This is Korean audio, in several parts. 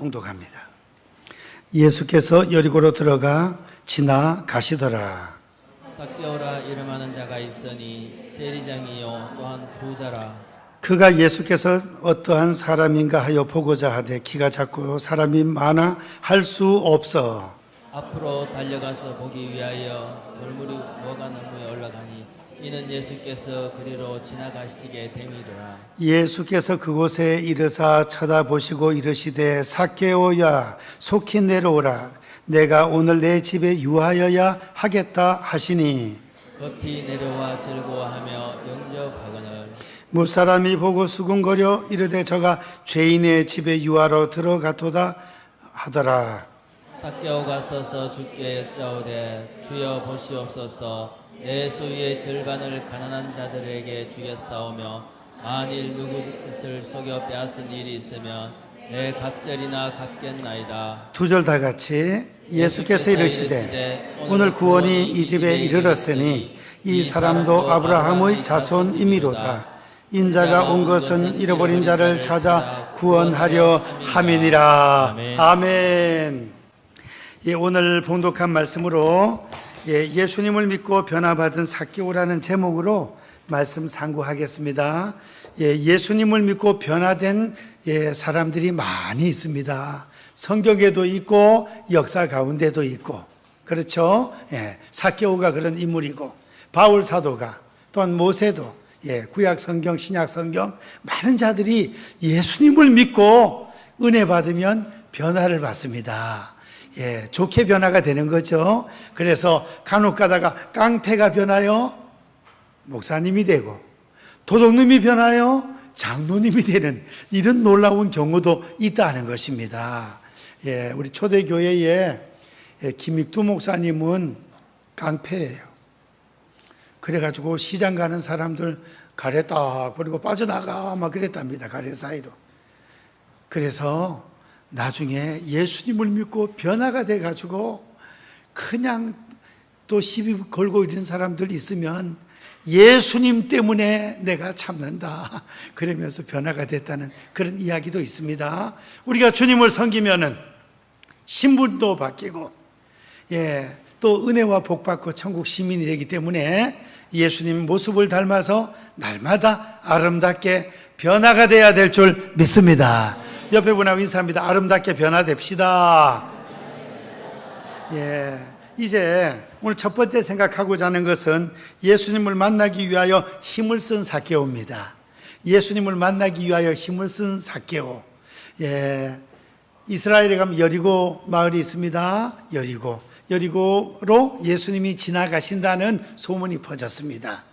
봉독합니다. 예수께서 여리고로 들어가 지나가시더라. 삭개오라 이름하는 자가 있으니 세리장이요 또한 부자라. 그가 예수께서 어떠한 사람인가 하여 보고자 하되 키가 작고 사람이 많아 할 수 없어 앞으로 달려가서 보기 위하여 돌무리 뭐가 나무에 올라가니 이는 예수께서 그리로 지나가시게 됨이더라. 예수께서 그곳에 이르사 쳐다보시고 이르시되 삭개오야 속히 내려오라 내가 오늘 내 집에 유하여야 하겠다 하시니 급히 내려와 즐거워하며 영접하거늘 무사람이 보고 수군거려 이르되 저가 죄인의 집에 유하러 들어가도다 하더라. 삭개오가 서서 주께 여짜오되 주여 보시옵소서 내 소유의 절반을 가난한 자들에게 주겠사오며 만일 누구 뜻을 속여 빼앗은 일이 있으면 내 갑절이나 갚겠나이다. 두 절 다 같이 예수께서 이르시되 오늘 구원이 이 집에 이르렀으니 이 사람도 아브라함의 자손이미로다. 인자가 온 것은 잃어버린 자를 찾아 구원하려 함이니라. 아멘. 예, 오늘 봉독한 말씀으로 예수님을 믿고 변화받은 삭개오라는 제목으로 말씀 상고하겠습니다. 예수님을 믿고 변화된 사람들이 많이 있습니다. 성경에도 있고 역사 가운데도 있고 그렇죠. 삭개오가 그런 인물이고 바울 사도가 또한 모세도 구약 성경 신약 성경 많은 자들이 예수님을 믿고 은혜 받으면 변화를 받습니다. 좋게 변화가 되는 거죠. 그래서 간혹 가다가 깡패가 변하여 목사님이 되고 도둑놈이 변하여 장로님이 되는 이런 놀라운 경우도 있다는 것입니다. 우리 초대교회에 김익두 목사님은 깡패예요. 그래가지고 시장 가는 사람들 가래 딱 버리고 빠져나가 막 그랬답니다. 가래 사이로. 그래서 나중에 예수님을 믿고 변화가 돼가지고 그냥 또 시비 걸고 이런 사람들 있으면 예수님 때문에 내가 참는다 그러면서 변화가 됐다는 그런 이야기도 있습니다. 우리가 주님을 섬기면은 신분도 바뀌고 또 은혜와 복 받고 천국 시민이 되기 때문에 예수님 모습을 닮아서 날마다 아름답게 변화가 돼야 될 줄 믿습니다. 옆에 분하고 인사합니다. 아름답게 변화됩시다. 이제 오늘 첫 번째 생각하고자 하는 것은 예수님을 만나기 위하여 힘을 쓴 삭개오입니다. 예수님을 만나기 위하여 힘을 쓴 삭개오. 이스라엘에 가면 여리고 마을이 있습니다. 여리고로 예수님이 지나가신다는 소문이 퍼졌습니다.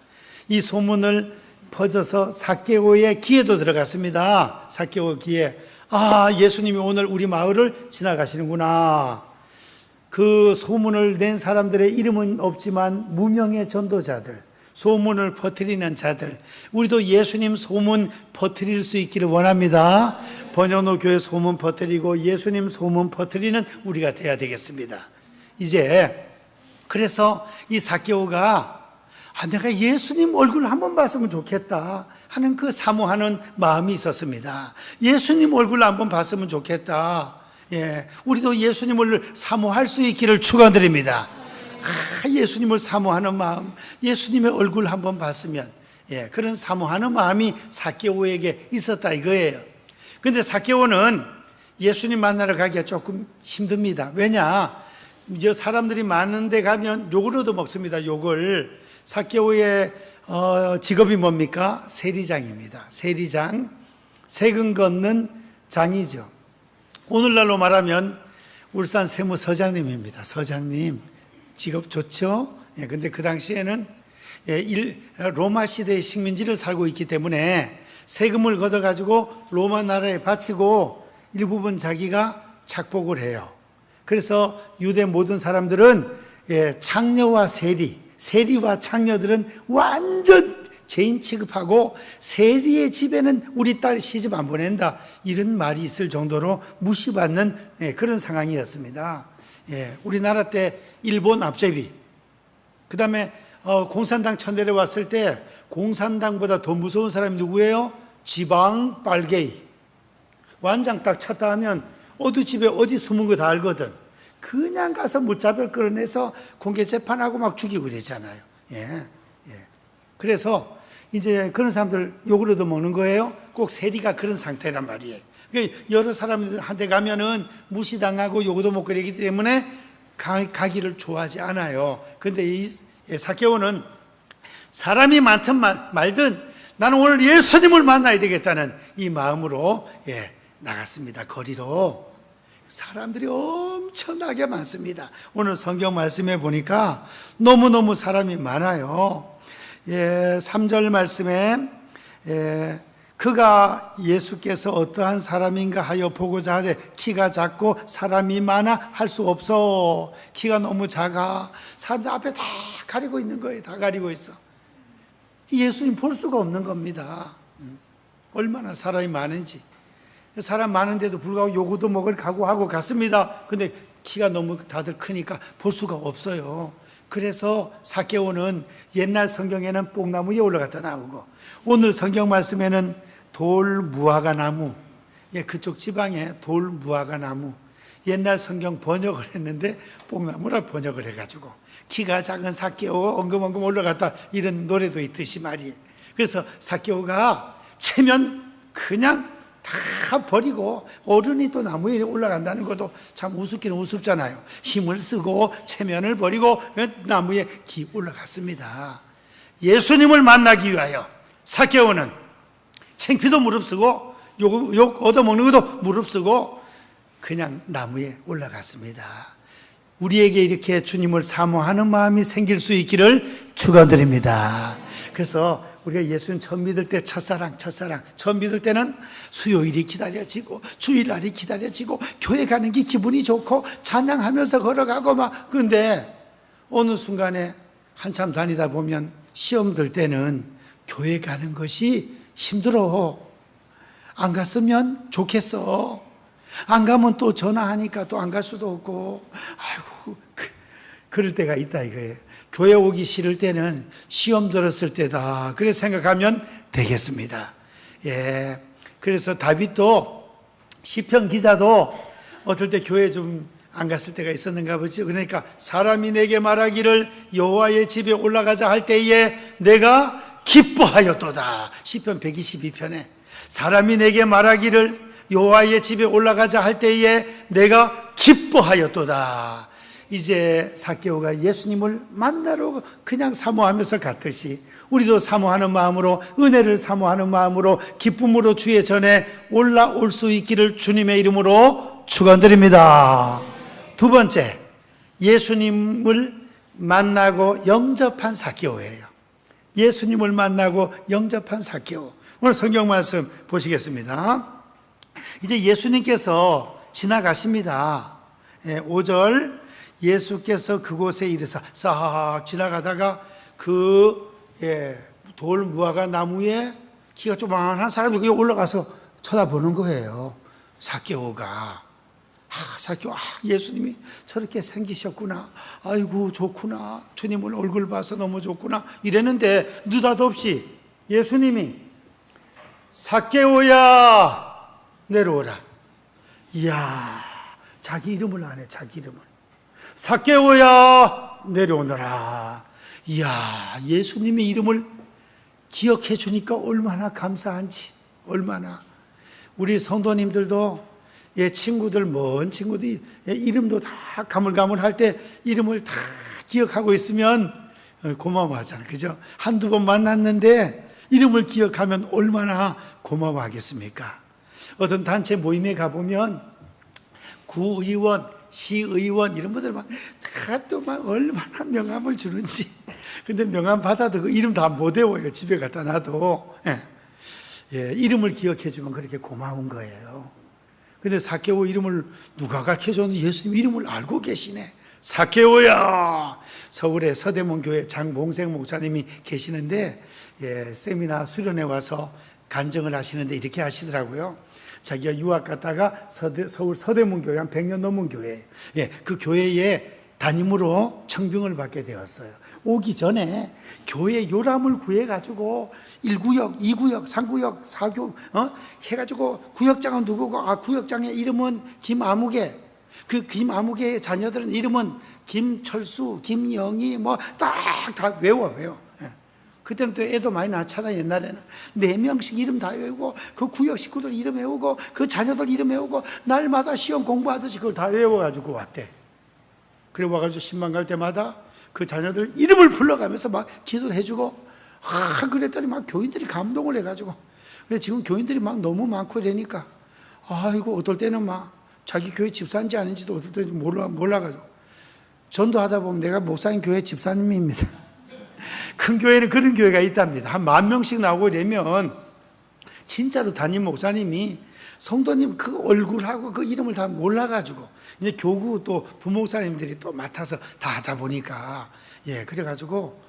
이 소문을 퍼져서 삭개오의 귀에도 들어갔습니다. 삭개오 귀에 예수님이 오늘 우리 마을을 지나가시는구나. 그 소문을 낸 사람들의 이름은 없지만 무명의 전도자들, 소문을 퍼뜨리는 자들, 우리도 예수님 소문 퍼뜨릴 수 있기를 원합니다. 번영로 교회 소문 퍼뜨리고 예수님 소문 퍼뜨리는 우리가 돼야 되겠습니다. 이제 그래서 이 삭개오가 내가 예수님 얼굴 한번 봤으면 좋겠다 하는 그 사모하는 마음이 있었습니다. 예수님 얼굴 한번 봤으면 좋겠다. 우리도 예수님을 사모할 수 있기를 축원드립니다. 예수님을 사모하는 마음, 예수님의 얼굴 한번 봤으면 그런 사모하는 마음이 삭개오에게 있었다 이거예요. 그런데 삭개오는 예수님 만나러 가기가 조금 힘듭니다. 왜냐? 사람들이 많은 데 가면 욕을 얻어먹습니다. 욕을. 삭개오의 직업이 뭡니까? 세리장입니다. 세리장, 세금 걷는 장이죠. 오늘날로 말하면 울산 세무서장님입니다. 서장님 직업 좋죠? 근데 그 당시에는 로마 시대의 식민지를 살고 있기 때문에 세금을 걷어가지고 로마 나라에 바치고 일부분 자기가 착복을 해요. 그래서 유대 모든 사람들은 창녀와 세리와 창녀들은 완전 죄인 취급하고 세리의 집에는 우리 딸 시집 안 보낸다 이런 말이 있을 정도로 무시받는 그런 상황이었습니다. 우리나라 때 일본 앞제비, 그 다음에 공산당 천대를 왔을 때 공산당보다 더 무서운 사람이 누구예요? 지방 빨개이. 완장 딱 찼다 하면 어디 집에 어디 숨은 거 다 알거든. 그냥 가서 무차별 끌어내서 공개 재판하고 막 죽이고 그랬잖아요. 예. 그래서 이제 그런 사람들 욕을 얻어먹는 거예요. 꼭 세리가 그런 상태란 말이에요. 그러니까 여러 사람한테 가면은 무시당하고 욕 얻어먹고 그러기 때문에 가기를 좋아하지 않아요. 근데 이 삭개오는 사람이 많든 말든 나는 오늘 예수님을 만나야 되겠다는 이 마음으로 나갔습니다. 거리로. 사람들이 엄청나게 많습니다. 오늘 성경 말씀에 보니까 너무너무 사람이 많아요. 3절 말씀에 그가 예수께서 어떠한 사람인가 하여 보고자 하되 키가 작고 사람이 많아 할 수 없어. 키가 너무 작아. 사람들 앞에 다 가리고 있는 거예요. 다 가리고 있어. 예수님 볼 수가 없는 겁니다. 얼마나 사람이 많은지. 사람 많은데도 불구하고 요구도 먹을 각오하고 갔습니다. 근데 키가 너무 다들 크니까 볼 수가 없어요. 그래서 삭개오는 옛날 성경에는 뽕나무 위에 올라갔다 나오고 오늘 성경 말씀에는 돌 무화과 나무, 그쪽 지방에 돌 무화과 나무, 옛날 성경 번역을 했는데 뽕나무라 번역을 해가지고 키가 작은 삭개오 엉금엉금 올라갔다 이런 노래도 있듯이 말이에요. 그래서 삭개오가 체면 그냥 다 버리고 어른이 또 나무 위에 올라간다는 것도 참 우습기는 우습잖아요. 힘을 쓰고 체면을 버리고 나무 위에 올라갔습니다. 예수님을 만나기 위하여 삭개오는 창피도 무릅쓰고 욕 얻어먹는 것도 무릅쓰고 그냥 나무에 올라갔습니다. 우리에게 이렇게 주님을 사모하는 마음이 생길 수 있기를 축원드립니다. 그래서 우리가 예수님 처음 믿을 때 첫사랑 처음 믿을 때는 수요일이 기다려지고 주일날이 기다려지고 교회 가는 게 기분이 좋고 찬양하면서 걸어가고 막. 근데 어느 순간에 한참 다니다 보면 시험 들 때는 교회 가는 것이 힘들어. 안 갔으면 좋겠어. 안 가면 또 전화하니까 또 안 갈 수도 없고. 아이고 그럴 때가 있다 이거예요. 교회 오기 싫을 때는 시험 들었을 때다. 그래 생각하면 되겠습니다. 그래서 다윗도 시편 기자도 어떨 때 교회 좀 안 갔을 때가 있었는가 보죠. 그러니까 사람이 내게 말하기를 여호와의 집에 올라가자 할 때에 내가 기뻐하였도다. 시편 122편에 사람이 내게 말하기를 여호와의 집에 올라가자 할 때에 내가 기뻐하였도다. 이제 삭개오가 예수님을 만나러 그냥 사모하면서 갔듯이 우리도 사모하는 마음으로 은혜를 사모하는 마음으로 기쁨으로 주의 전에 올라올 수 있기를 주님의 이름으로 축원드립니다. 두 번째, 예수님을 만나고 영접한 삭개오예요. 예수님을 만나고 영접한 삭개오. 오늘 성경 말씀 보시겠습니다. 이제 예수님께서 지나가십니다. 5절 예수께서 그곳에 이르사 싹 지나가다가 돌 무화과 나무에 키가 조그만한 사람이 거기 올라가서 쳐다보는 거예요. 삭개오가. 삭개오, 예수님이 저렇게 생기셨구나. 아이고 좋구나. 주님을 얼굴 봐서 너무 좋구나. 이랬는데 느닷없이 예수님이 삭개오야 내려오라. 이야, 자기 이름을 안 해. 자기 이름을. 삭개오야 내려오너라. 이야, 예수님의 이름을 기억해 주니까 얼마나 감사한지. 얼마나. 우리 성도님들도 친구들, 먼 친구들 이름도 다 가물가물할 때 이름을 다 기억하고 있으면 고마워하잖아요. 그죠? 한두 번 만났는데 이름을 기억하면 얼마나 고마워하겠습니까? 어떤 단체 모임에 가보면 구의원, 시의원 이런 분들 막 다 또 막 얼마나 명함을 주는지. 근데 명함 받아도 그 이름 다 못 외워요. 집에 갖다 놔도. 이름을 기억해 주면 그렇게 고마운 거예요. 근데 삭개오 이름을 누가 가르쳐줬는데 예수님 이름을 알고 계시네. 삭개오야. 서울의 서대문 교회 장봉생 목사님이 계시는데 세미나 수련회 와서 간증을 하시는데 이렇게 하시더라고요. 자기가 유학 갔다가 서울 서대문 교회 한 100년 넘은 교회. 그 교회에 담임으로 청빙을 받게 되었어요. 오기 전에 교회 요람을 구해가지고 1구역, 2구역, 3구역, 4구역 해가지고 구역장은 누구고, 구역장의 이름은 김아무개, 그 김아무개의 자녀들은 이름은 김철수, 김영희 딱 다 외워. 그때는 또 애도 많이 낳잖아. 옛날에는 4명씩 이름 다 외우고, 그 구역 식구들 이름 외우고, 그 자녀들 이름 외우고, 날마다 시험 공부하듯이 그걸 다 외워가지고 왔대. 그래 와가지고 신방 갈 때마다 그 자녀들 이름을 불러가면서 막 기도를 해주고, 그랬더니 막 교인들이 감동을 해가지고. 근데 지금 교인들이 막 너무 많고 이러니까, 이거 어떨 때는 막 자기 교회 집사인지 아닌지도 어떨 때는 몰라가지고. 전도하다 보면 내가 목사님 교회 집사님입니다. 큰 교회는 그런 교회가 있답니다. 한 10,000명씩 나오고 이러면 진짜로 담임 목사님이 성도님 그 얼굴하고 그 이름을 다 몰라가지고, 이제 교구 또 부목사님들이 또 맡아서 다 하다 보니까, 그래가지고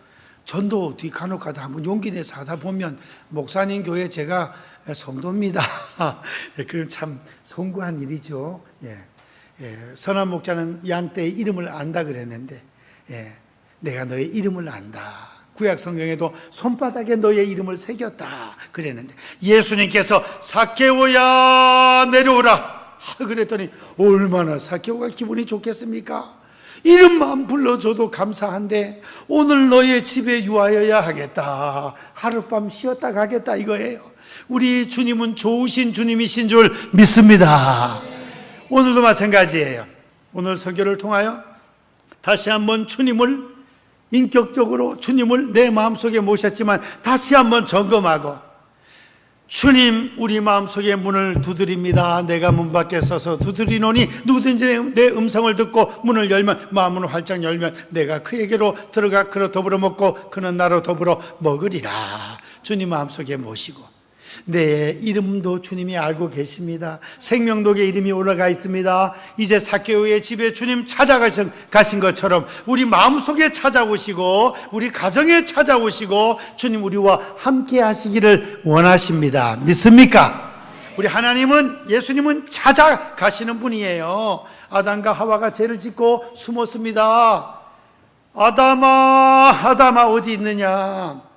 전도 뒤 간혹 가다 한번 용기 내서 하다 보면 목사님 교회 제가 성도입니다. 그건 참 송구한 일이죠. 선한 목자는 양 떼의 이름을 안다 그랬는데, 내가 너의 이름을 안다. 구약 성경에도 손바닥에 너의 이름을 새겼다 그랬는데, 예수님께서 삭개오야 내려오라 그랬더니 얼마나 삭개오가 기분이 좋겠습니까? 이름만 불러줘도 감사한데 오늘 너의 집에 유하여야 하겠다, 하룻밤 쉬었다 가겠다 이거예요. 우리 주님은 좋으신 주님이신 줄 믿습니다. 오늘도 마찬가지예요. 오늘 설교를 통하여 다시 한번 주님을, 인격적으로 주님을 내 마음속에 모셨지만 다시 한번 점검하고, 주님 우리 마음속에 문을 두드립니다. 내가 문 밖에 서서 두드리노니 누구든지 내 음성을 듣고 문을 열면, 마음을 활짝 열면 내가 그에게로 들어가 그로 더불어 먹고 그는 나로 더불어 먹으리라. 주님 마음속에 모시고, 내 이름도 주님이 알고 계십니다. 생명독에 이름이 올라가 있습니다. 이제 삭개오의 집에 주님 찾아가신 것처럼 우리 마음속에 찾아오시고 우리 가정에 찾아오시고 주님 우리와 함께 하시기를 원하십니다. 믿습니까? 우리 하나님은, 예수님은 찾아가시는 분이에요. 아담과 하와가 죄를 짓고 숨었습니다. 아담아 어디 있느냐?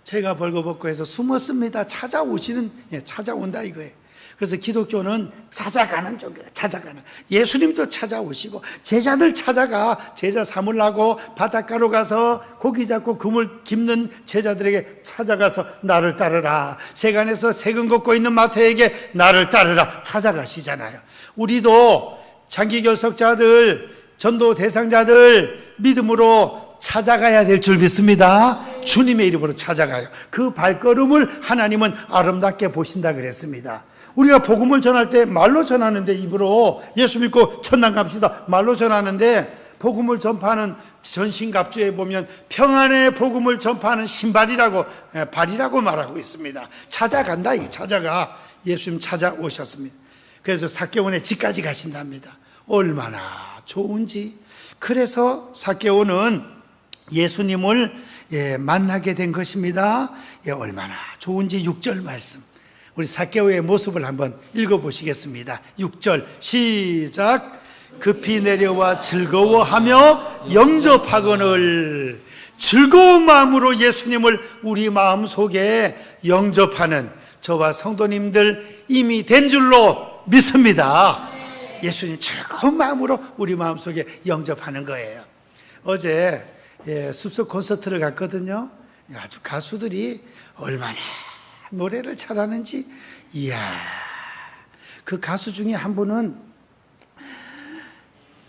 죄가 벌거벗고 해서 숨었습니다. 찾아온다 이거예요. 그래서 기독교는 찾아가는 쪽이에요. 찾아가는. 예수님도 찾아오시고 제자들 찾아가 제자 삼으려고 바닷가로 가서 고기 잡고 그물 깁는 제자들에게 찾아가서 나를 따르라. 세간에서 세금 걷고 있는 마태에게 나를 따르라 찾아가시잖아요. 우리도 장기 결석자들, 전도 대상자들 믿음으로 찾아가야 될 줄 믿습니다. 주님의 이름으로 찾아가요. 그 발걸음을 하나님은 아름답게 보신다 그랬습니다. 우리가 복음을 전할 때 말로 전하는데, 입으로 예수 믿고 천당 갑시다 말로 전하는데, 복음을 전파하는 전신갑주에 보면 평안의 복음을 전파하는 신발이라고, 발이라고 말하고 있습니다. 찾아간다, 이 찾아가. 예수님 찾아오셨습니다. 그래서 삭개오의 집까지 가신답니다. 얼마나 좋은지. 그래서 삭개오는 예수님을 만나게 된 것입니다. 얼마나 좋은지 6절 말씀, 우리 삭개오의 모습을 한번 읽어보시겠습니다. 6절 시작. 급히 내려와 즐거워하며 영접하거늘. 즐거운 마음으로 예수님을 우리 마음속에 영접하는 저와 성도님들 이미 된 줄로 믿습니다. 예수님 즐거운 마음으로 우리 마음속에 영접하는 거예요. 어제 숲속 콘서트를 갔거든요. 아주 가수들이 얼마나 노래를 잘하는지. 이야, 그 가수 중에 한 분은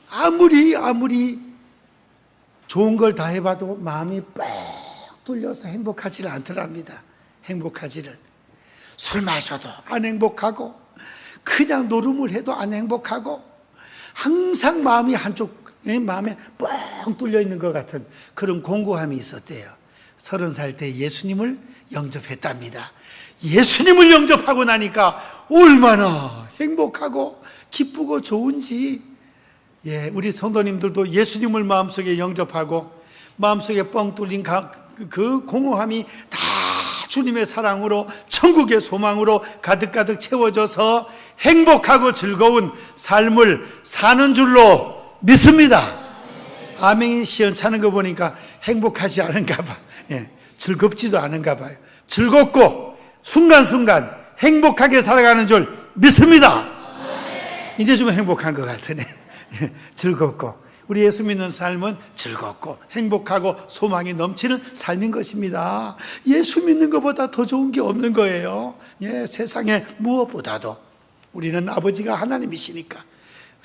아무리 좋은 걸 다 해봐도 마음이 뻥 뚫려서 행복하지를 않더랍니다. 행복하지를. 술 마셔도 안 행복하고, 그냥 노름을 해도 안 행복하고, 항상 마음이 한쪽, 마음에 뻥 뚫려 있는 것 같은 그런 공고함이 있었대요. 30살 때 예수님을 영접했답니다. 예수님을 영접하고 나니까 얼마나 행복하고 기쁘고 좋은지. 우리 성도님들도 예수님을 마음속에 영접하고 마음속에 뻥 뚫린 그 공허함이 다 주님의 사랑으로, 천국의 소망으로 가득가득 채워져서 행복하고 즐거운 삶을 사는 줄로 믿습니다. 아멘이 시원찮은 거 보니까 행복하지 않은가 봐. 예, 즐겁지도 않은가 봐요. 즐겁고 순간순간 행복하게 살아가는 줄 믿습니다. 이제 좀 행복한 것 같으네. 즐겁고 우리 예수 믿는 삶은 즐겁고 행복하고 소망이 넘치는 삶인 것입니다. 예수 믿는 것보다 더 좋은 게 없는 거예요. 예, 세상에 무엇보다도 우리는 아버지가 하나님이시니까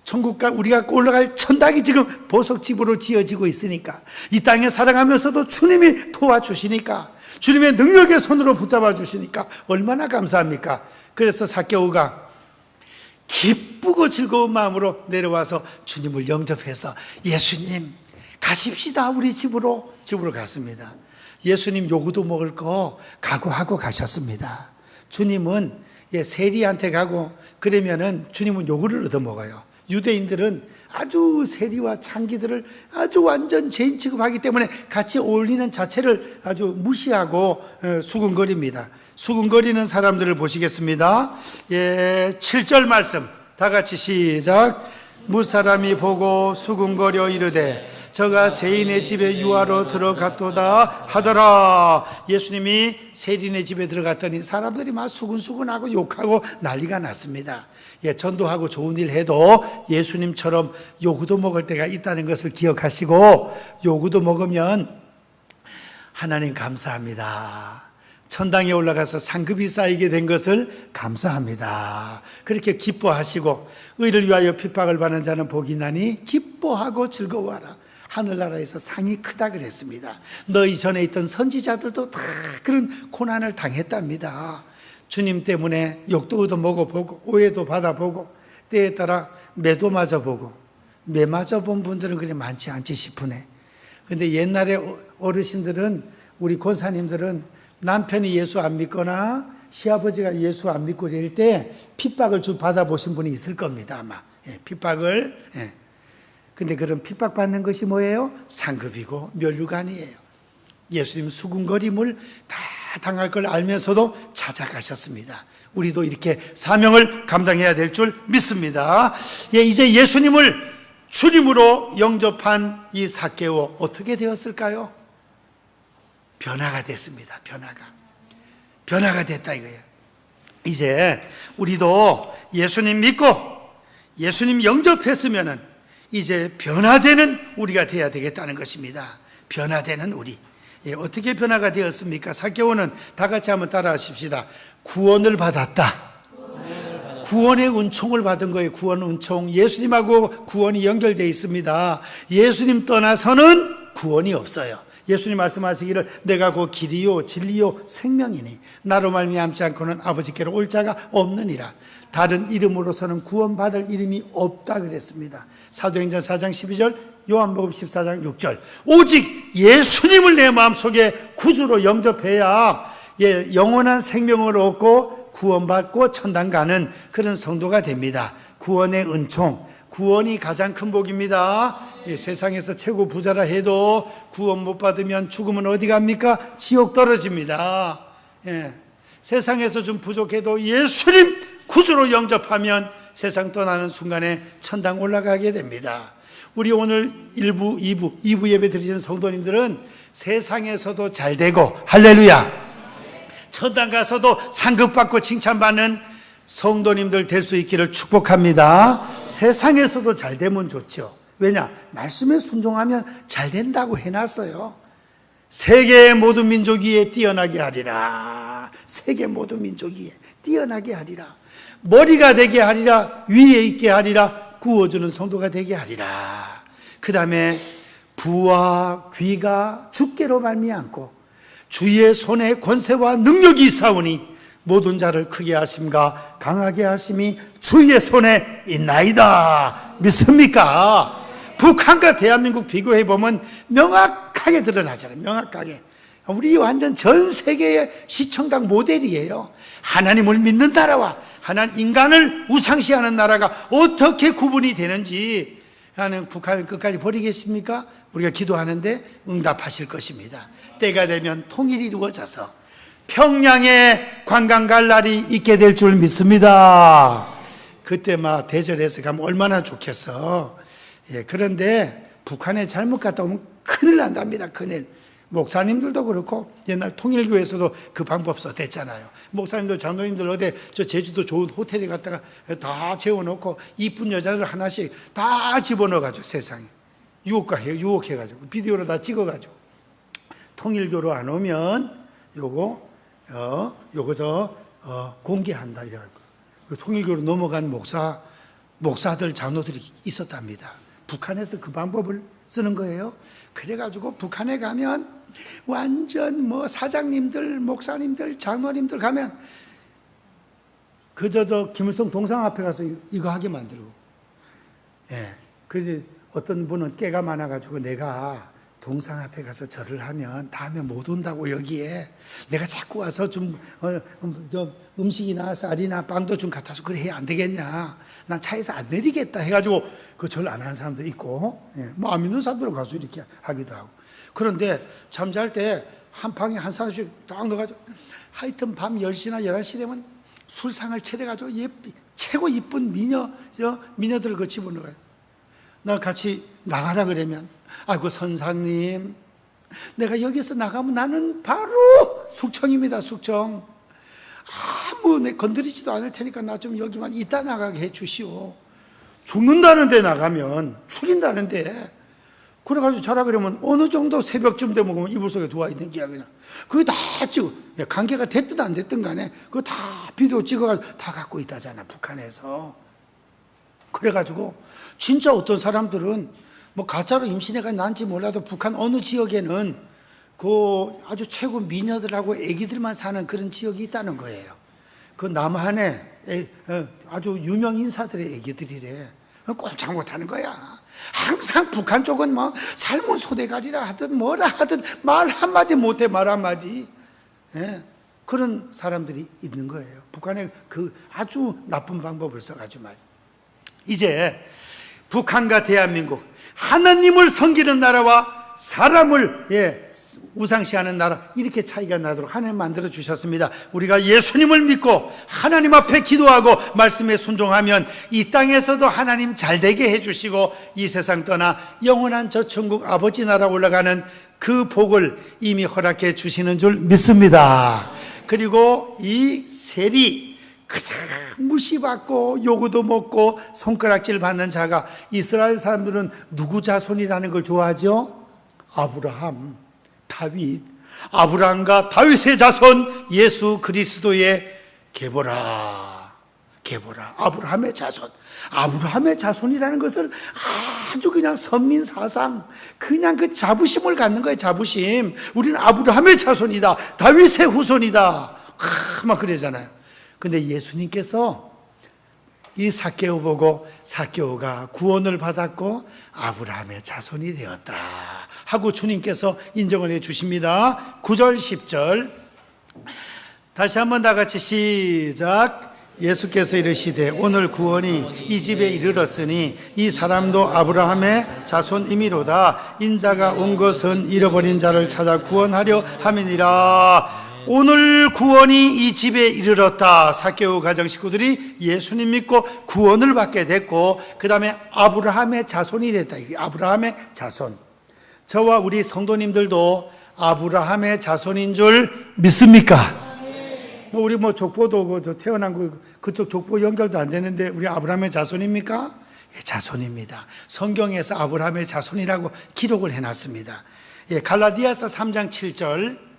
천국과 우리가 올라갈 천당이 지금 보석집으로 지어지고 있으니까 이 땅에 살아가면서도 주님이 도와주시니까 주님의 능력의 손으로 붙잡아 주시니까 얼마나 감사합니까? 그래서 삭개오가 기쁘고 즐거운 마음으로 내려와서 주님을 영접해서 예수님 가십시다 우리 집으로 갔습니다. 예수님 요구도 먹을 거 각오하고 가셨습니다. 주님은 세리한테 가고 그러면은 주님은 요구를 얻어먹어요. 유대인들은 아주 세리와 창기들을 아주 완전 죄인 취급하기 때문에 같이 어울리는 자체를 아주 무시하고 수군거립니다. 수군거리는 사람들을 보시겠습니다. 7절 말씀 다 같이 시작. 무사람이 보고 수군거려 이르되 저가 죄인의 집에 유하러 들어갔도다 하더라. 예수님이 세리네 집에 들어갔더니 사람들이 막 수군수군하고 욕하고 난리가 났습니다. 전도하고 좋은 일 해도 예수님처럼 요구도 먹을 때가 있다는 것을 기억하시고 요구도 먹으면 하나님 감사합니다. 천당에 올라가서 상급이 쌓이게 된 것을 감사합니다. 그렇게 기뻐하시고 의를 위하여 핍박을 받는 자는 복이 나니 기뻐하고 즐거워하라. 하늘나라에서 상이 크다 그랬습니다. 너희 전에 있던 선지자들도 다 그런 고난을 당했답니다. 주님 때문에 욕도 얻어먹어보고 오해도 받아보고 때에 따라 매도 맞아보고 매 맞아본 분들은 그래 많지 않지 싶으네. 근데 옛날에 어르신들은 우리 권사님들은 남편이 예수 안 믿거나 시아버지가 예수 안 믿고 이럴 때 핍박을 좀 받아보신 분이 있을 겁니다 아마. 핍박을. 근데 그런 핍박받는 것이 뭐예요? 상급이고 면류관이에요. 예수님 수군거림을 다 당할 걸 알면서도 찾아가셨습니다. 우리도 이렇게 사명을 감당해야 될 줄 믿습니다. 이제 예수님을 주님으로 영접한 이 삭개오 어떻게 되었을까요? 변화가 됐습니다. 변화가 됐다 이거예요. 이제 우리도 예수님 믿고 예수님 영접했으면은 이제 변화되는 우리가 돼야 되겠다는 것입니다. 변화되는 우리. 어떻게 변화가 되었습니까? 삭개오는 다 같이 한번 따라 하십시다. 구원을 받았다. 구원의 은총을 받은 거예요. 구원 은총. 예수님하고 구원이 연결되어 있습니다. 예수님 떠나서는 구원이 없어요. 예수님 말씀하시기를 내가 곧 길이요 진리요 생명이니 나로 말미암지 않고는 아버지께로 올 자가 없느니라. 다른 이름으로서는 구원받을 이름이 없다 그랬습니다. 사도행전 4장 12절, 요한복음 14장 6절. 오직 예수님을 내 마음속에 구주로 영접해야 영원한 생명을 얻고 구원받고 천당 가는 그런 성도가 됩니다. 구원의 은총, 구원이 가장 큰 복입니다. 세상에서 최고 부자라 해도 구원 못 받으면 죽으면 어디 갑니까? 지옥 떨어집니다. 세상에서 좀 부족해도 예수님 구주로 영접하면 세상 떠나는 순간에 천당 올라가게 됩니다. 우리 오늘 1부, 2부 예배 드리시는 성도님들은 세상에서도 잘 되고 할렐루야 천당 가서도 상급받고 칭찬받는 성도님들 될 수 있기를 축복합니다. 세상에서도 잘 되면 좋죠. 왜냐? 말씀에 순종하면 잘 된다고 해놨어요. 세계의 모든 민족 위에 뛰어나게 하리라. 세계 모든 민족 위에 뛰어나게 하리라. 머리가 되게 하리라. 위에 있게 하리라. 구워주는 성도가 되게 하리라. 그 다음에 부와 귀가 주께로 말미암고 주의 손에 권세와 능력이 있사오니 모든 자를 크게 하심과 강하게 하심이 주의 손에 있나이다. 믿습니까? 북한과 대한민국 비교해보면 명확하게 드러나잖아요. 명확하게. 우리 완전 전 세계의 시청각 모델이에요. 하나님을 믿는 나라와 인간을 우상시하는 나라가 어떻게 구분이 되는지 하는 북한을 끝까지 버리겠습니까? 우리가 기도하는데 응답하실 것입니다. 때가 되면 통일이 이루어져서 평양에 관광 갈 날이 있게 될 줄 믿습니다. 그때 막 대절해서 가면 얼마나 좋겠어. 예, 그런데 북한에 잘못 갔다 오면 큰일 난답니다. 큰일. 목사님들도 그렇고 옛날 통일교에서도 그 방법 썼댔잖아요. 목사님들, 장로님들 어디 저 제주도 좋은 호텔에 갔다가 다 재워놓고 이쁜 여자들 하나씩 다 집어넣어가지고 세상에 유혹해가지고 비디오로 다 찍어가지고 통일교로 안 오면 요거 공개한다 이래가지고 통일교로 넘어간 목사들, 장로들이 있었답니다. 북한에서 그 방법을 쓰는 거예요. 그래가지고 북한에 가면 완전 뭐 사장님들, 목사님들, 장로님들 가면 그저 김일성 동상 앞에 가서 이거 하게 만들고, 예. 그래서 어떤 분은 깨가 많아가지고 내가 동상 앞에 가서 절을 하면 다음에 못 온다고 여기에 내가 자꾸 와서 좀 음식이나 쌀이나 빵도 좀 갖다 줘. 그래 해야 안 되겠냐. 난 차에서 안 내리겠다 해가지고 그 절 안 하는 사람도 있고, 예. 뭐 안 믿는 사람들은 가서 이렇게 하기도 하고. 그런데 잠잘 때 한 방에 한 사람씩 딱 넣어가지고 하여튼 밤 10시나 11시 되면 술상을 차려가지고 최고 이쁜 미녀들을 그 집어넣어요. 나 같이 나가라 그러면 아이고 선상님, 내가 여기서 나가면 나는 바로 숙청입니다. 숙청. 내 건드리지도 않을 테니까 나 좀 여기만 이따 나가게 해 주시오. 죽는다는데 나가면 죽인다는데. 그래가지고 자라 그러면 어느 정도 새벽쯤 되면 이불 속에 누워 있는 게야 그냥. 그거 다 찍어. 관계가 됐든 안 됐든 간에 그거 다 비디오 찍어가지고 다 갖고 있다잖아 북한에서. 그래가지고 진짜 어떤 사람들은 뭐 가짜로 임신해가 난지 몰라도 북한 어느 지역에는 그 아주 최고 미녀들하고 애기들만 사는 그런 지역이 있다는 거예요. 그 남한에 아주 유명 인사들의 애기들이래. 꼼짝 못하는 거야. 항상 북한 쪽은 뭐 삶은 소대가리라 하든 뭐라 하든 말 한마디 못해. 말 한마디. 예. 그런 사람들이 있는 거예요. 북한의 그 아주 나쁜 방법을 써가지고 말. 이제 북한과 대한민국, 하나님을 섬기는 나라와 사람을 우상시하는 나라, 이렇게 차이가 나도록 하나님 만들어 주셨습니다. 우리가 예수님을 믿고 하나님 앞에 기도하고 말씀에 순종하면 이 땅에서도 하나님 잘되게 해주시고 이 세상 떠나 영원한 저 천국 아버지 나라 올라가는 그 복을 이미 허락해 주시는 줄 믿습니다. 그리고 이 세리, 가장 무시받고 요구도 먹고 손가락질 받는 자가, 이스라엘 사람들은 누구 자손이라는 걸 좋아하죠? 아브라함, 다윗, 아브라함과 다윗의 자손 예수 그리스도의 계보라. 아브라함의 자손. 아브라함의 자손이라는 것을 아주 그냥 선민사상, 그냥 그 자부심을 갖는 거예요. 자부심. 우리는 아브라함의 자손이다, 다윗의 후손이다, 막 그러잖아요. 근데 예수님께서 이 삭개오 보고 삭개오가 구원을 받았고 아브라함의 자손이 되었다 하고 주님께서 인정을 해 주십니다. 9절 10절 다시 한번 다 같이 시작. 예수께서 이르시되 오늘 구원이 이 집에 이르렀으니 이 사람도 아브라함의 자손이미로다. 인자가 온 것은 잃어버린 자를 찾아 구원하려 함이니라. 오늘 구원이 이 집에 이르렀다. 삭개오 가정 식구들이 예수님 믿고 구원을 받게 됐고, 그 다음에 아브라함의 자손이 됐다. 이게 아브라함의 자손. 저와 우리 성도님들도 아브라함의 자손인 줄 믿습니까? 뭐 우리 뭐 족보도 태어난 그쪽 족보 연결도 안 되는데 우리 아브라함의 자손입니까? 예, 자손입니다. 성경에서 아브라함의 자손이라고 기록을 해놨습니다. 예, 갈라디아서 3장 7절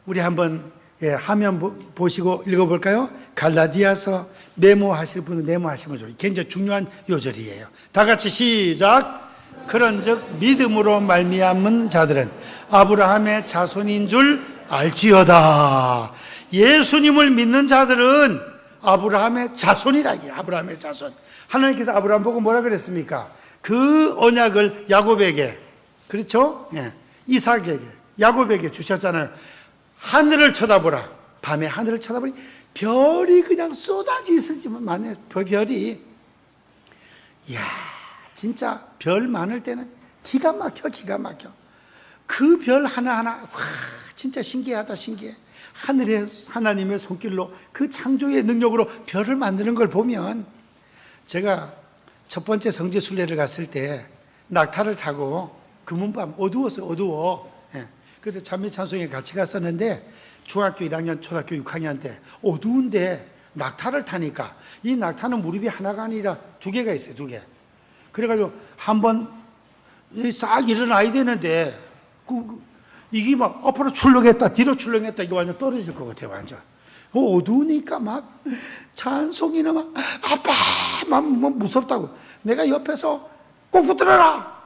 우리 한번 화면 보시고 읽어볼까요? 갈라디아서 메모하실 분은 메모하시면 좋아요. 굉장히 중요한 요절이에요. 다 같이 시작. 그런즉 믿음으로 말미암은 자들은 아브라함의 자손인 줄 알지어다. 예수님을 믿는 자들은 아브라함의 자손이라. 아브라함의 자손. 하나님께서 아브라함 보고 뭐라 그랬습니까? 그 언약을 야곱에게, 그렇죠? 예. 이삭에게, 야곱에게 주셨잖아요. 하늘을 쳐다보라. 밤에 하늘을 쳐다보니 별이 그냥 쏟아지지만 별이, 이야, 진짜 별 많을 때는 기가 막혀. 그 별 하나하나, 와, 진짜 신기하다, 신기해. 하늘의 하나님의 손길로 그 창조의 능력으로 별을 만드는 걸 보면, 제가 첫 번째 성지 순례를 갔을 때 낙타를 타고 금은밤 어두웠어요. 어두워. 예. 그때 찬미 찬송에 같이 갔었는데 중학교 1학년, 초등학교 6학년 때 어두운데 낙타를 타니까 이 낙타는 무릎이 하나가 아니라 두 개가 있어요. 두 개. 그래가지고 한번 싹 일어나야 되는데 이게 막 앞으로 출렁했다 뒤로 출렁했다 이거 완전 떨어질 것 같아요. 완전. 어두우니까 막 찬송이나 막 아빠 막 무섭다고 내가 옆에서 꼭 붙들어라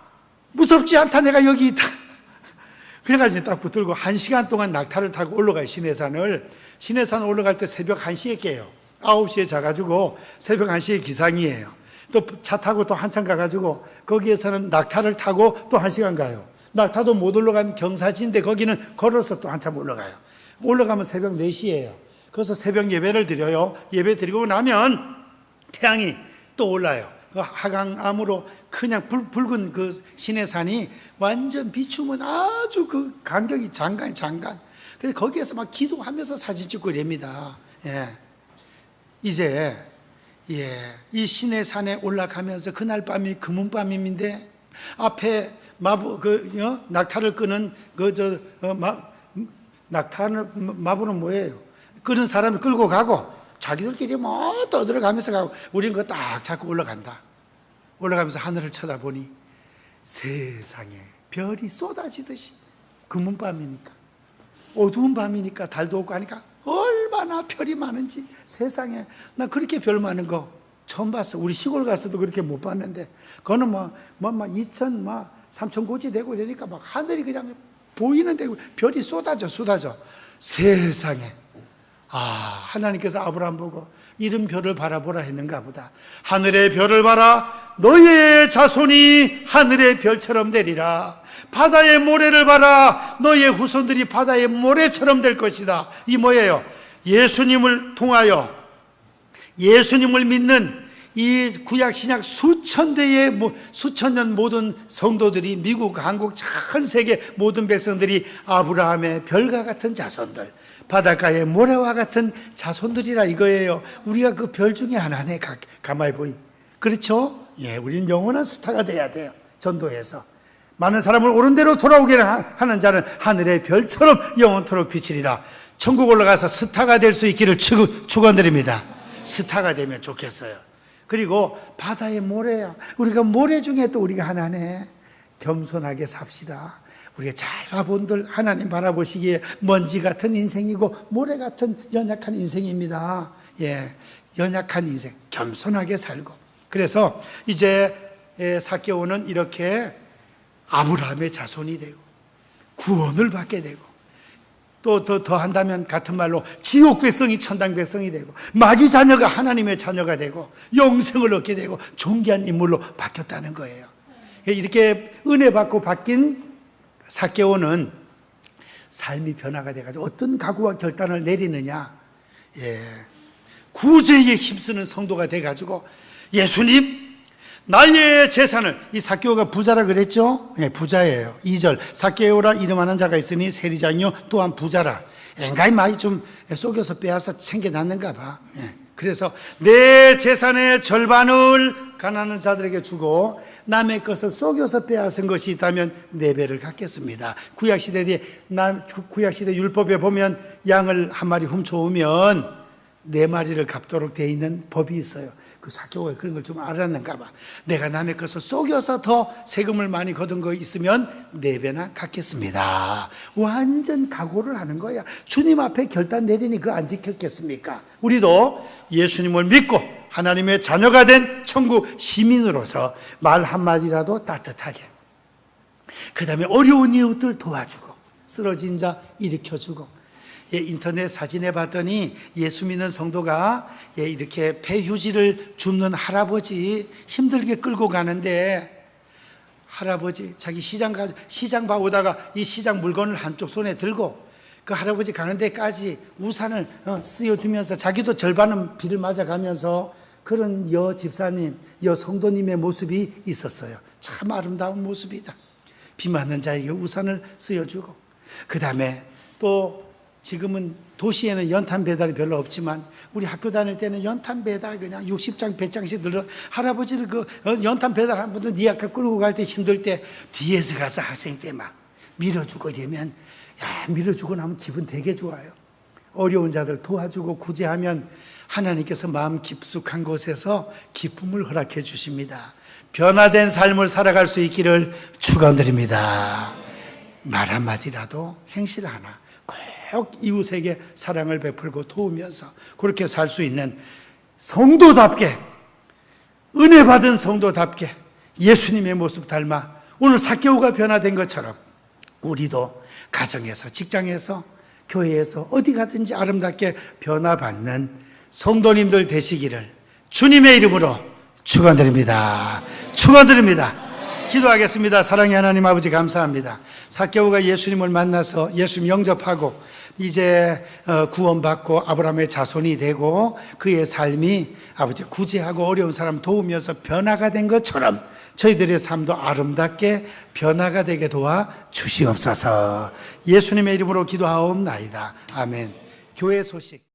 무섭지 않다 내가 여기 있다 그래가지고 딱 붙들고 1시간 동안 낙타를 타고 올라가요. 시내산 올라갈 때 새벽 1시에 깨요. 9시에 자가지고 새벽 1시에 기상이에요. 또 차 타고 또 한참 가가지고 거기에서는 낙타를 타고 또 1시간 가요. 낙타도 못 올라간 경사지인데 거기는 걸어서 또 한참 올라가요. 올라가면 새벽 4시예요. 그래서 새벽 예배를 드려요. 예배 드리고 나면 태양이 또 올라요. 그 하강암으로 그냥 붉은 그 시내산이 완전 비추면 아주 그 간격이 장관. 그래서 거기에서 막 기도하면서 사진 찍고 이랍니다. 예. 이제 이 시내산에 올라가면서 그날 밤이 금은밤인데 앞에 낙타를 끄는 마부는 뭐예요? 끄는 사람을 끌고 가고 자기들끼리 뭐 떠들어가면서 가고 우리는 그거 딱 잡고 올라간다. 올라가면서 하늘을 쳐다보니 세상에 별이 쏟아지듯이 금은밤이니까 어두운 밤이니까 달도 없고 하니까 얼마나 별이 많은지 세상에 나 그렇게 별 많은 거 처음 봤어. 우리 시골 가서도 그렇게 못 봤는데 그거는 막 2천 막 3천 고지 되고 이러니까 막 하늘이 그냥 보이는데 별이 쏟아져 세상에 하나님께서 아브라함 보고 이른 별을 바라보라 했는가 보다. 하늘의 별을 봐라 너의 자손이 하늘의 별처럼 되리라. 바다의 모래를 봐라 너의 후손들이 바다의 모래처럼 될 것이다. 이 뭐예요? 예수님을 통하여 예수님을 믿는 이 구약 신약 수천 년 모든 성도들이 미국, 한국, 전 세계 모든 백성들이 아브라함의 별과 같은 자손들, 바닷가의 모래와 같은 자손들이라 이거예요. 우리가 그 별 중에 하나네. 가만히 보이. 그렇죠? 예, 우리는 영원한 스타가 돼야 돼요. 전도해서 많은 사람을 옳은 대로 돌아오게 하는 자는 하늘의 별처럼 영원토록 비치리라. 천국 올라가서 스타가 될 수 있기를 축원드립니다. 스타가 되면 좋겠어요. 그리고 바다의 모래야. 우리가 모래 중에 또 우리가 하나네. 겸손하게 삽시다. 우리가 잘나본들 하나님 바라보시기에 먼지 같은 인생이고 모래 같은 연약한 인생입니다. 예, 연약한 인생 겸손하게 살고. 그래서 이제 삭개오는 이렇게 아브라함의 자손이 되고 구원을 받게 되고 또 더 한다면 같은 말로 지옥 백성이 천당 백성이 되고 마귀 자녀가 하나님의 자녀가 되고 영생을 얻게 되고 존귀한 인물로 바뀌었다는 거예요. 이렇게 은혜 받고 바뀐 삭개오는 삶이 변화가 돼가지고 어떤 각오와 결단을 내리느냐, 구제에 힘쓰는 성도가 돼가지고 예수님 나의 재산을, 이 삭개오가 부자라 그랬죠? 예, 부자예요. 2절 삭개오라 이름하는 자가 있으니 세리장이요 또한 부자라. 엥가이 많이 좀 속여서 빼앗아 챙겨놨는가 봐. 그래서 내 재산의 절반을 가난한 자들에게 주고 남의 것을 속여서 빼앗은 것이 있다면 4배를 갚겠습니다. 구약시대 율법에 보면 양을 한 마리 훔쳐오면 4마리를 갚도록 되어 있는 법이 있어요. 그 삭개오가 그런 걸 좀 알았는가 봐. 내가 남의 것을 속여서 더 세금을 많이 거둔 거 있으면 4배나 갚겠습니다. 완전 각오를 하는 거야. 주님 앞에 결단 내리니 그거 안 지켰겠습니까? 우리도 예수님을 믿고 하나님의 자녀가 된 천국 시민으로서 말 한마디라도 따뜻하게, 그 다음에 어려운 이웃들 도와주고 쓰러진 자 일으켜주고. 인터넷 사진에 봤더니 예수 믿는 성도가 이렇게 폐휴지를 줍는 할아버지 힘들게 끌고 가는데, 할아버지 자기 시장 봐 오다가 이 시장 물건을 한쪽 손에 들고 그 할아버지 가는 데까지 우산을 쓰여주면서 자기도 절반은 비를 맞아가면서 그런 여 집사님, 여 성도님의 모습이 있었어요. 참 아름다운 모습이다. 비 맞는 자에게 우산을 쓰여주고, 그 다음에 또 지금은 도시에는 연탄 배달이 별로 없지만 우리 학교 다닐 때는 연탄 배달 그냥 60장 100장씩 들어 할아버지를 그 연탄 배달 한 번도 네 아까 끌고 갈 때 힘들 때 뒤에서 가서 학생 때 막 밀어주고 이러면 야 밀어주고 나면 기분 되게 좋아요. 어려운 자들 도와주고 구제하면 하나님께서 마음 깊숙한 곳에서 기쁨을 허락해 주십니다. 변화된 삶을 살아갈 수 있기를 축원드립니다. 말 한마디라도 행실 하나 꼭 이웃에게 사랑을 베풀고 도우면서 그렇게 살 수 있는 성도답게 은혜 받은 성도답게 예수님의 모습 닮아 오늘 삭개오가 변화된 것처럼 우리도 가정에서 직장에서 교회에서 어디 가든지 아름답게 변화받는 성도님들 되시기를 주님의 이름으로 축원드립니다. 축원드립니다. 기도하겠습니다. 사랑의 하나님 아버지 감사합니다. 삭개오가 예수님을 만나서 예수님 영접하고 이제 구원받고 아브라함의 자손이 되고 그의 삶이 아버지 구제하고 어려운 사람 도우면서 변화가 된 것처럼 저희들의 삶도 아름답게 변화가 되게 도와 주시옵소서. 예수님의 이름으로 기도하옵나이다. 아멘. 교회 소식